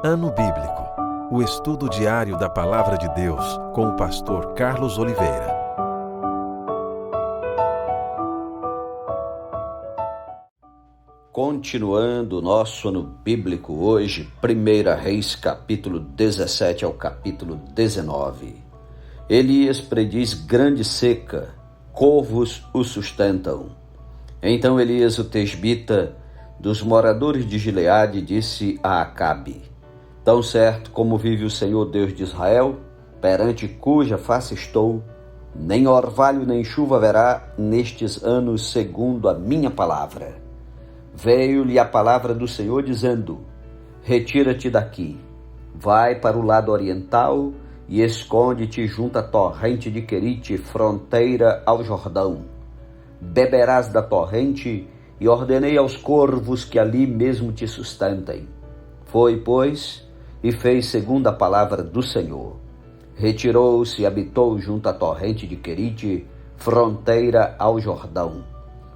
Ano Bíblico, o estudo diário da Palavra de Deus com o pastor Carlos Oliveira. Continuando o nosso ano bíblico hoje, 1 Reis capítulo 17 ao capítulo 19. Elias prediz grande seca, corvos o sustentam. Então Elias, o tesbita, dos moradores de Gileade, disse a Acabe: Tão certo como vive o Senhor Deus de Israel, perante cuja face estou, nem orvalho nem chuva haverá nestes anos, segundo a minha palavra. Veio-lhe a palavra do Senhor dizendo: Retira-te daqui, vai para o lado oriental e esconde-te junto à torrente de Querite, fronteira ao Jordão. Beberás da torrente e ordenei aos corvos que ali mesmo te sustentem. Foi, pois, e fez segundo a palavra do Senhor. Retirou-se e habitou junto à torrente de Querite, fronteira ao Jordão.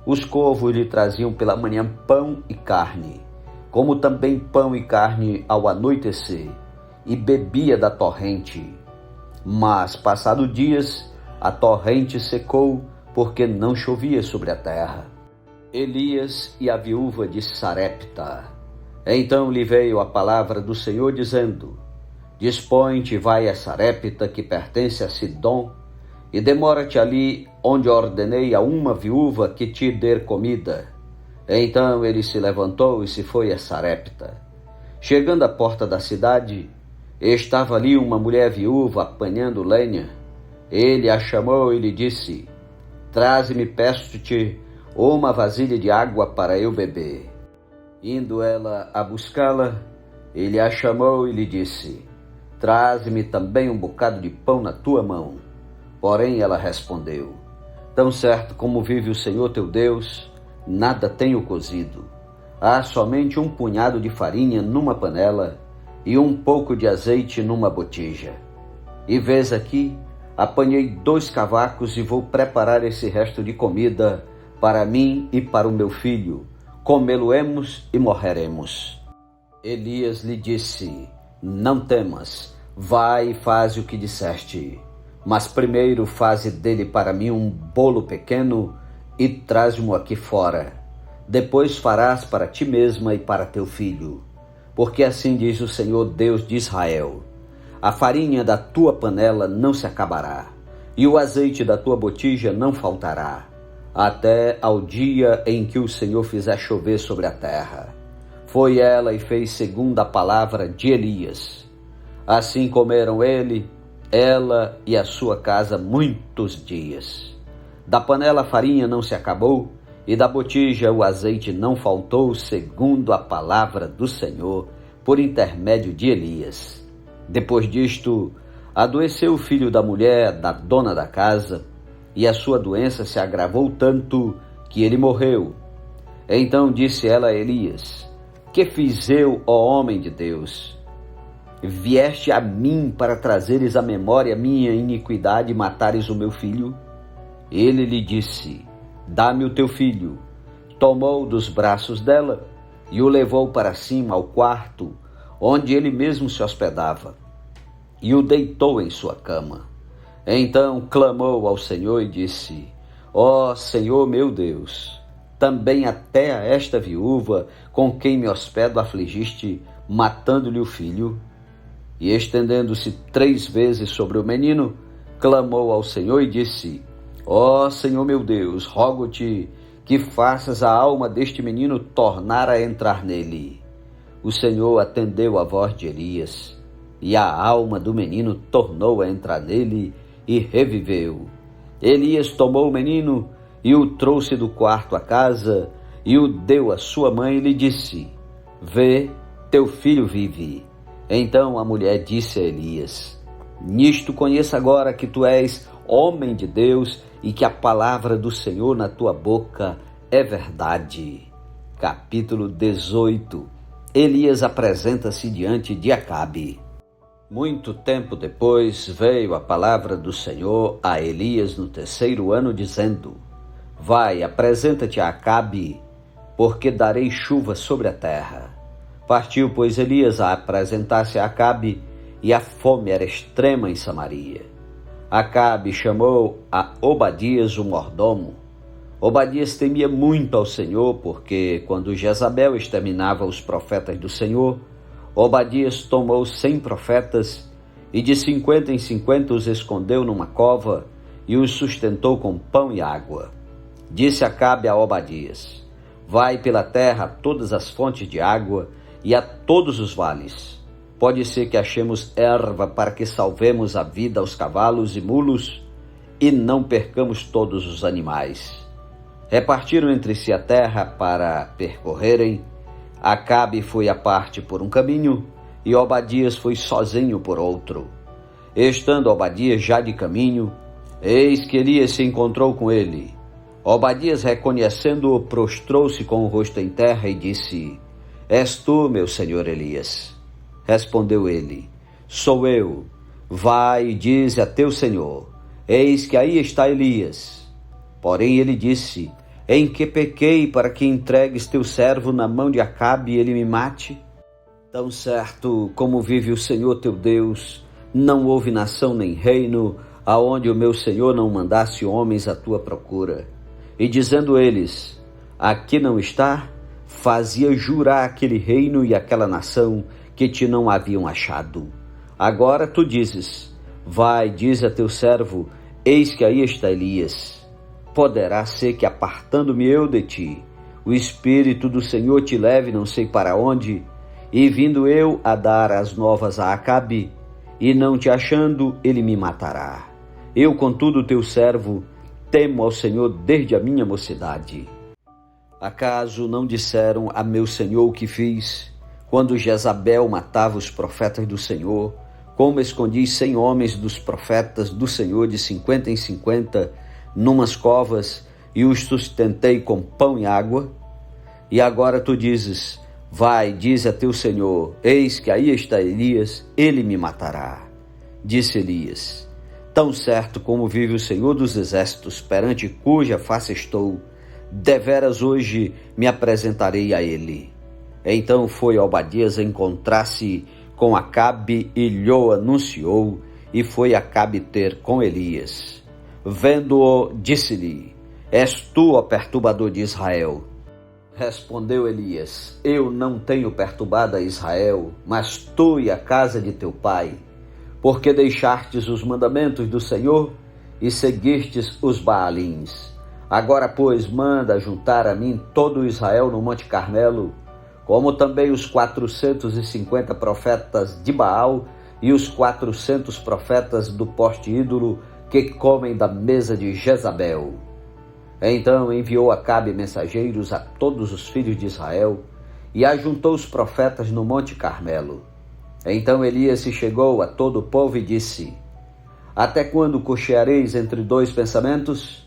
Os corvos lhe traziam pela manhã pão e carne, como também pão e carne ao anoitecer, e bebia da torrente. Mas, passados dias, a torrente secou, porque não chovia sobre a terra. Elias e a viúva de Sarepta. Então lhe veio a palavra do Senhor, dizendo: Dispõe-te e vai a Sarepta, que pertence a Sidom, e demora-te ali, onde ordenei a uma viúva que te dê comida. Então ele se levantou e se foi a Sarepta. Chegando à porta da cidade, estava ali uma mulher viúva apanhando lenha. Ele a chamou e lhe disse: Traze-me, peço-te, uma vasilha de água para eu beber. Indo ela a buscá-la, ele a chamou e lhe disse: Traze-me também um bocado de pão na tua mão. Porém ela respondeu: Tão certo como vive o Senhor teu Deus, nada tenho cozido. Há somente um punhado de farinha numa panela e um pouco de azeite numa botija. E vês aqui, apanhei 2 cavacos e vou preparar esse resto de comida para mim e para o meu filho. Comê-lo-emos e morreremos. Elias lhe disse: Não temas, vai e faze o que disseste. Mas primeiro faze dele para mim um bolo pequeno e traze-mo aqui fora. Depois farás para ti mesma e para teu filho. Porque assim diz o Senhor Deus de Israel: A farinha da tua panela não se acabará, e o azeite da tua botija não faltará, até ao dia em que o Senhor fizer chover sobre a terra. Foi ela e fez segundo a palavra de Elias. Assim comeram ela e a sua casa muitos dias. Da panela a farinha não se acabou, e da botija o azeite não faltou, segundo a palavra do Senhor, por intermédio de Elias. Depois disto, adoeceu o filho da mulher da dona da casa, e a sua doença se agravou tanto que ele morreu. Então disse ela a Elias: Que fiz eu, ó homem de Deus? Vieste a mim para trazeres à memória minha iniquidade e matares o meu filho? Ele lhe disse: Dá-me o teu filho. Tomou dos braços dela e o levou para cima ao quarto, onde ele mesmo se hospedava, e o deitou em sua cama. Então clamou ao Senhor e disse: Ó Senhor meu Deus, também até a esta viúva com quem me hospedo afligiste, matando-lhe o filho? E estendendo-se 3 vezes sobre o menino, clamou ao Senhor e disse: Ó Senhor meu Deus, rogo-te que faças a alma deste menino tornar a entrar nele. O Senhor atendeu a voz de Elias, e a alma do menino tornou a entrar nele e reviveu. Elias tomou o menino e o trouxe do quarto à casa e o deu à sua mãe e lhe disse: Vê, teu filho vive. Então a mulher disse a Elias: Nisto conheço agora que tu és homem de Deus e que a palavra do Senhor na tua boca é verdade. Capítulo 18. Elias apresenta-se diante de Acabe. Muito tempo depois veio a palavra do Senhor a Elias no 3º ano, dizendo: Vai, apresenta-te a Acabe, porque darei chuva sobre a terra. Partiu, pois, Elias a apresentar-se a Acabe, e a fome era extrema em Samaria. Acabe chamou a Obadias, o mordomo. Obadias temia muito ao Senhor, porque quando Jezabel exterminava os profetas do Senhor, Obadias tomou 100 profetas e de 50 em 50 os escondeu numa cova e os sustentou com pão e água. Disse Acabe a Obadias: vai pela terra a todas as fontes de água e a todos os vales. Pode ser que achemos erva para que salvemos a vida aos cavalos e mulos e não percamos todos os animais. Repartiram entre si a terra para percorrerem. Acabe foi à parte por um caminho e Obadias foi sozinho por outro. Estando Obadias já de caminho, eis que Elias se encontrou com ele. Obadias, reconhecendo-o, prostrou-se com o rosto em terra e disse: és tu, meu senhor Elias? Respondeu ele: sou eu. Vai e dize a teu senhor: eis que aí está Elias. Porém ele disse: em que pequei para que entregues teu servo na mão de Acabe e ele me mate? Tão certo como vive o Senhor teu Deus, não houve nação nem reino aonde o meu Senhor não mandasse homens à tua procura. E dizendo eles: aqui não está, fazia jurar aquele reino e aquela nação que te não haviam achado. Agora tu dizes: vai, diz a teu servo, eis que aí está Elias. Poderá ser que, apartando-me eu de ti, o Espírito do Senhor te leve não sei para onde, e vindo eu a dar as novas a Acabe, e não te achando, ele me matará. Eu, contudo, teu servo, temo ao Senhor desde a minha mocidade. Acaso não disseram a meu senhor o que fiz, quando Jezabel matava os profetas do Senhor, como escondi 100 homens dos profetas do Senhor de 50 em 50, numas covas, e os sustentei com pão e água? E agora tu dizes: vai, diz a teu senhor, eis que aí está Elias, ele me matará. Disse Elias: tão certo como vive o Senhor dos exércitos, perante cuja face estou, deveras hoje me apresentarei a ele. Então foi Obadias encontrar-se com Acabe e lhe anunciou, e foi Acabe ter com Elias. Vendo-o, disse-lhe: és tu, ó perturbador de Israel? Respondeu Elias: eu não tenho perturbado a Israel, mas tu e a casa de teu pai, porque deixastes os mandamentos do Senhor e seguistes os Baalins. Agora, pois, manda juntar a mim todo o Israel no Monte Carmelo, como também os 450 profetas de Baal e os 400 profetas do poste ídolo que comem da mesa de Jezabel. Então enviou Acabe mensageiros a todos os filhos de Israel e ajuntou os profetas no Monte Carmelo. Então Elias se chegou a todo o povo e disse: até quando cocheareis entre dois pensamentos?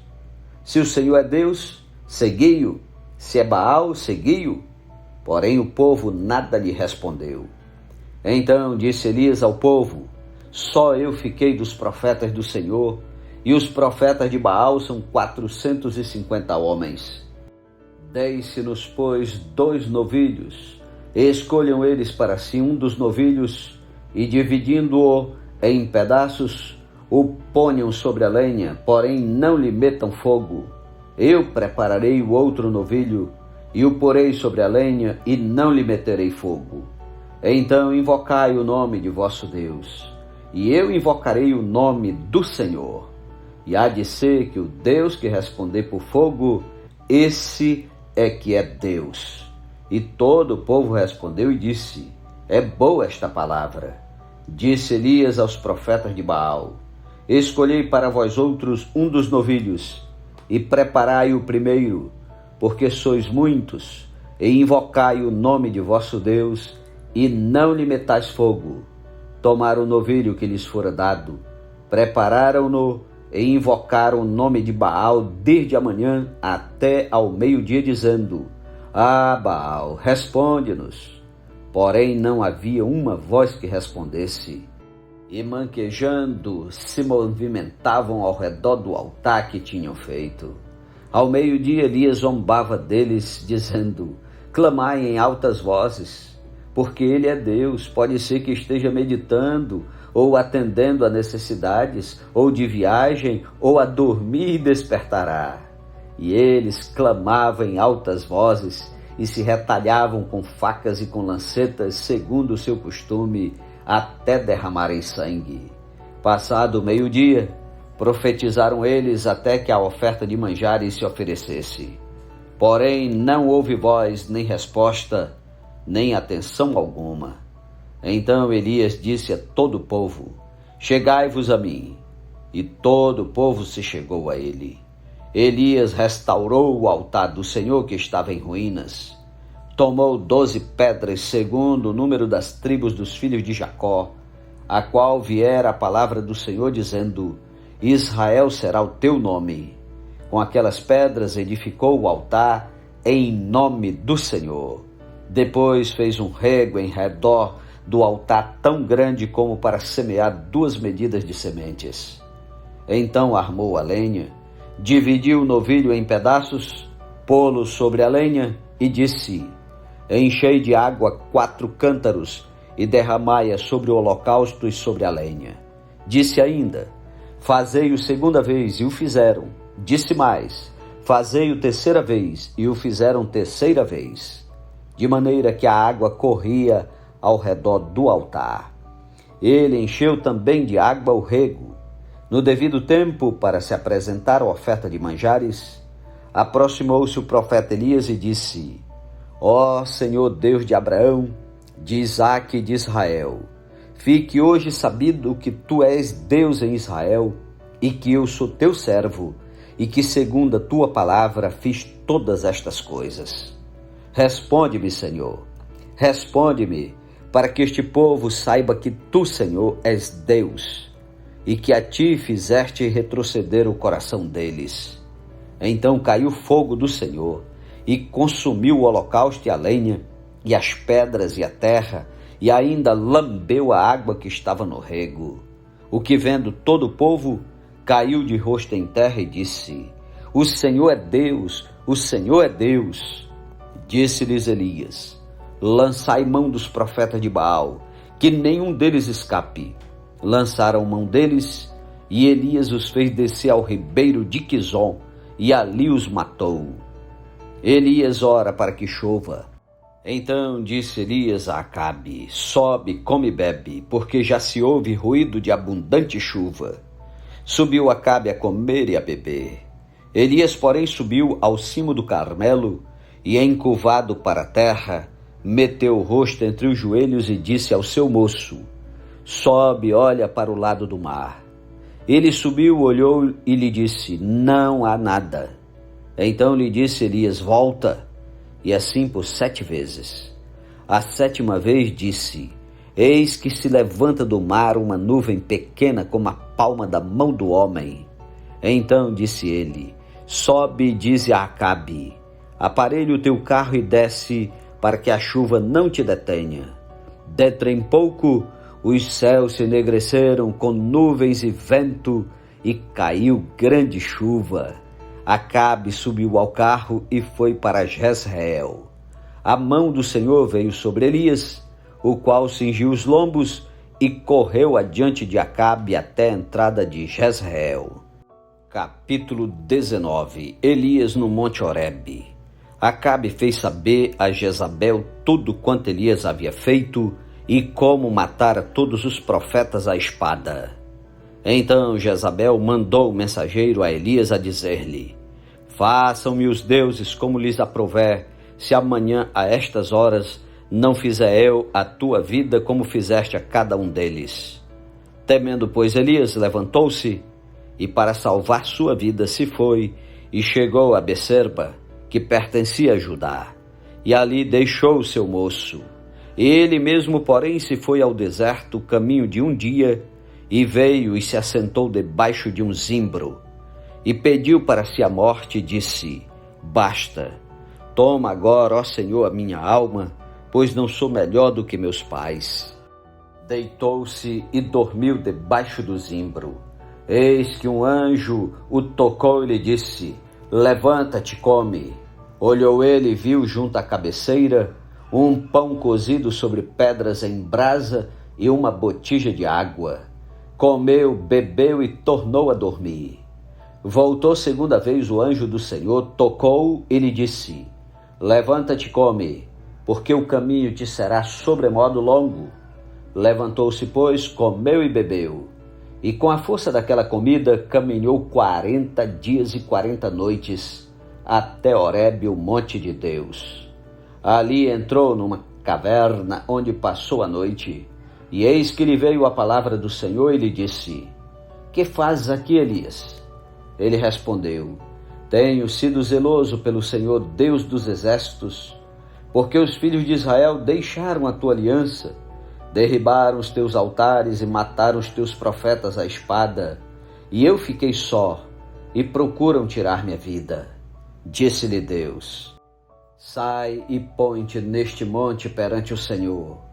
Se o Senhor é Deus, segui-o; se é Baal, segui-o. Porém o povo nada lhe respondeu. Então disse Elias ao povo: só eu fiquei dos profetas do Senhor, e os profetas de Baal são 450 homens. Dei-se-nos, pois, 2 novilhos, e escolham eles para si um dos novilhos, e dividindo-o em pedaços, o ponham sobre a lenha, porém não lhe metam fogo. Eu prepararei o outro novilho, e o porei sobre a lenha, e não lhe meterei fogo. Então invocai o nome de vosso Deus, e eu invocarei o nome do Senhor. E há de ser que o Deus que responder por fogo, esse é que é Deus. E todo o povo respondeu e disse: é boa esta palavra. Disse Elias aos profetas de Baal: escolhei para vós outros um dos novilhos, e preparai o primeiro, porque sois muitos, e invocai o nome de vosso Deus, e não lhe metais fogo. Tomaram o novilho que lhes fora dado, prepararam-no, e invocaram o nome de Baal desde a manhã até ao meio-dia, dizendo: ah, Baal, responde-nos. Porém não havia uma voz que respondesse. E manquejando se movimentavam ao redor do altar que tinham feito. Ao meio-dia Elias zombava deles, dizendo: clamai em altas vozes. porque Ele é Deus. Pode ser que esteja meditando, ou atendendo a necessidades, ou de viagem, ou a dormir e despertará. E eles clamavam em altas vozes e se retalhavam com facas e com lancetas, segundo o seu costume, até derramarem sangue. Passado o meio-dia, profetizaram eles até que a oferta de manjares se oferecesse. Porém, não houve voz, nem resposta, nem atenção alguma. Então Elias disse a todo o povo: chegai-vos a mim. E todo o povo se chegou a ele. Elias restaurou o altar do Senhor que estava em ruínas. Tomou 12 pedras, segundo o número das tribos dos filhos de Jacó, a qual viera a palavra do Senhor, dizendo: Israel será o teu nome. Com aquelas pedras edificou o altar em nome do Senhor. Depois fez um rego em redor do altar tão grande como para semear 2 medidas de sementes. Então armou a lenha, dividiu o novilho em pedaços, pô-lo sobre a lenha e disse: enchei de água 4 cântaros e derramai-a sobre o holocausto e sobre a lenha. Disse ainda: fazei-o segunda vez, e o fizeram. Disse mais: fazei-o terceira vez, e o fizeram terceira vez. De maneira que a água corria ao redor do altar. Ele encheu também de água o rego. No devido tempo, para se apresentar a oferta de manjares, aproximou-se o profeta Elias e disse: ó Senhor Deus de Abraão, de Isaque e de Israel, fique hoje sabido que tu és Deus em Israel e que eu sou teu servo e que segundo a tua palavra fiz todas estas coisas. Responde-me, Senhor, responde-me, para que este povo saiba que tu, Senhor, és Deus e que a ti fizeste retroceder o coração deles. Então caiu fogo do Senhor e consumiu o holocausto e a lenha, e as pedras e a terra, e ainda lambeu a água que estava no rego. O que vendo todo o povo, caiu de rosto em terra e disse: o Senhor é Deus, o Senhor é Deus. Disse-lhes Elias: lançai mão dos profetas de Baal, que nenhum deles escape. Lançaram mão deles, e Elias os fez descer ao ribeiro de Quizon, e ali os matou. Elias ora para que chova. Então disse Elias a Acabe: sobe, come e bebe, porque já se ouve ruído de abundante chuva. Subiu Acabe a comer e a beber. Elias, porém, subiu ao cimo do Carmelo, e encurvado para a terra, meteu o rosto entre os joelhos e disse ao seu moço: sobe, olha para o lado do mar. Ele subiu, olhou e lhe disse: não há nada. Então lhe disse Elias: volta. E assim por 7 vezes. A 7ª vez disse: eis que se levanta do mar uma nuvem pequena como a palma da mão do homem. Então disse ele: sobe e dize a Acabe: aparelhe o teu carro e desce, para que a chuva não te detenha. Dentro em pouco, os céus se enegreceram com nuvens e vento, e caiu grande chuva. Acabe subiu ao carro e foi para Jezreel. A mão do Senhor veio sobre Elias, o qual cingiu os lombos e correu adiante de Acabe até a entrada de Jezreel. Capítulo 19. Elias no Monte Horebe. Acabe fez saber a Jezabel tudo quanto Elias havia feito e como matara todos os profetas à espada. Então Jezabel mandou o mensageiro a Elias a dizer-lhe: façam-me os deuses como lhes aprouver, se amanhã a estas horas não fizer eu a tua vida como fizeste a cada um deles. Temendo, pois, Elias levantou-se e para salvar sua vida se foi e chegou a Becerba, que pertencia a Judá, e ali deixou o seu moço. Ele mesmo, porém, se foi ao deserto, caminho de um dia, e veio e se assentou debaixo de um zimbro, e pediu para si a morte, e disse: basta, toma agora, ó Senhor, a minha alma, pois não sou melhor do que meus pais. Deitou-se e dormiu debaixo do zimbro. Eis que um anjo o tocou e lhe disse: levanta-te, come. Olhou ele e viu junto à cabeceira um pão cozido sobre pedras em brasa e uma botija de água. Comeu, bebeu e tornou a dormir. Voltou segunda vez o anjo do Senhor, tocou e lhe disse: levanta-te e come, porque o caminho te será sobremodo longo. Levantou-se, pois, comeu e bebeu. E com a força daquela comida caminhou 40 dias e 40 noites até Horebe, o monte de Deus. Ali entrou numa caverna onde passou a noite. E eis que lhe veio a palavra do Senhor e lhe disse: que fazes aqui, Elias? Ele respondeu: tenho sido zeloso pelo Senhor Deus dos exércitos, porque os filhos de Israel deixaram a tua aliança, derribaram os teus altares e mataram os teus profetas à espada, e eu fiquei só, e procuram tirar minha vida. Disse-lhe Deus: sai e põe-te neste monte perante o Senhor.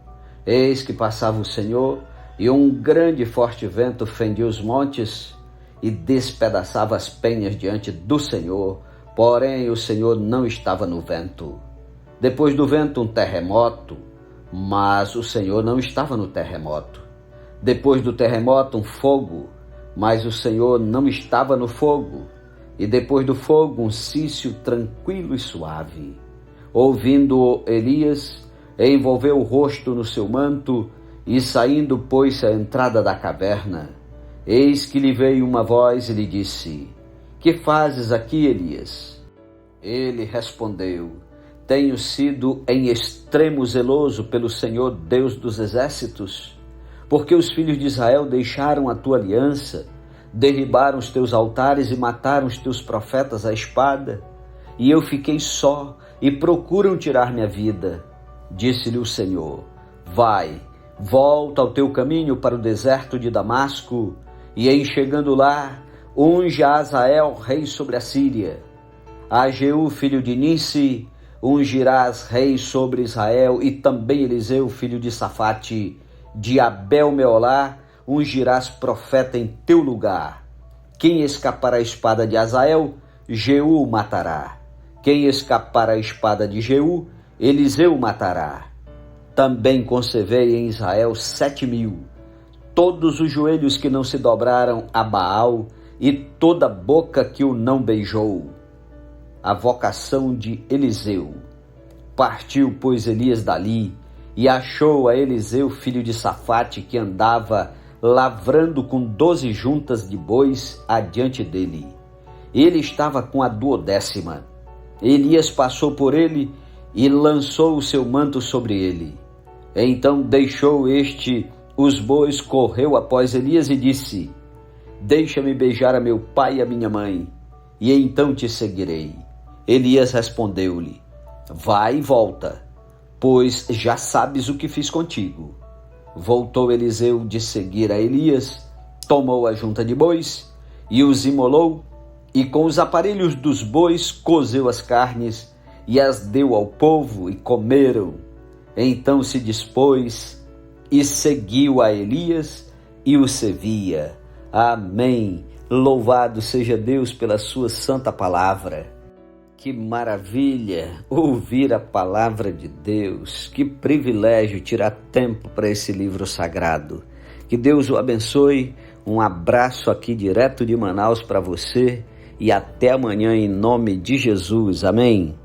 Eis que passava o Senhor, e um grande e forte vento fendia os montes e despedaçava as penhas diante do Senhor, porém o Senhor não estava no vento. Depois do vento um terremoto, mas o Senhor não estava no terremoto. Depois do terremoto um fogo, mas o Senhor não estava no fogo. E depois do fogo um cício tranquilo e suave. Ouvindo Elias, envolveu o rosto no seu manto e saindo pôs-se à entrada da caverna. Eis que lhe veio uma voz e lhe disse: que fazes aqui, Elias? Ele respondeu: tenho sido em extremo zeloso pelo Senhor Deus dos exércitos, porque os filhos de Israel deixaram a tua aliança, derribaram os teus altares e mataram os teus profetas à espada, e eu fiquei só e procuram tirar minha vida. Disse-lhe o Senhor: vai, volta ao teu caminho para o deserto de Damasco, e em chegando lá, unge a Azael rei sobre a Síria. A Jeú filho de Nissi ungirás rei sobre Israel, e também Eliseu filho de Safate de Abel-Meolá ungirás profeta em teu lugar. Quem escapar à espada de Azael, Jeú o matará. Quem escapar à espada de Jeú, Eliseu o matará. Também concevei em Israel 7.000, todos os joelhos que não se dobraram a Baal, e toda boca que o não beijou. A vocação de Eliseu. Partiu, pois, Elias dali, e achou a Eliseu filho de Safate, que andava lavrando com 12 juntas de bois adiante dele. Ele estava com a 12ª. Elias passou por ele e lançou o seu manto sobre ele. Então deixou este os bois, correu após Elias e disse: deixa-me beijar a meu pai e a minha mãe, e então te seguirei. Elias respondeu-lhe: vai e volta, pois já sabes o que fiz contigo. Voltou Eliseu de seguir a Elias, tomou a junta de bois e os imolou, e com os aparelhos dos bois cozeu as carnes e as deu ao povo, e comeram. Então se dispôs e seguiu a Elias e o servia. Amém. Louvado seja Deus pela sua santa palavra. Que maravilha ouvir a palavra de Deus. Que privilégio tirar tempo para esse livro sagrado. Que Deus o abençoe. Um abraço aqui direto de Manaus para você e até amanhã em nome de Jesus. Amém.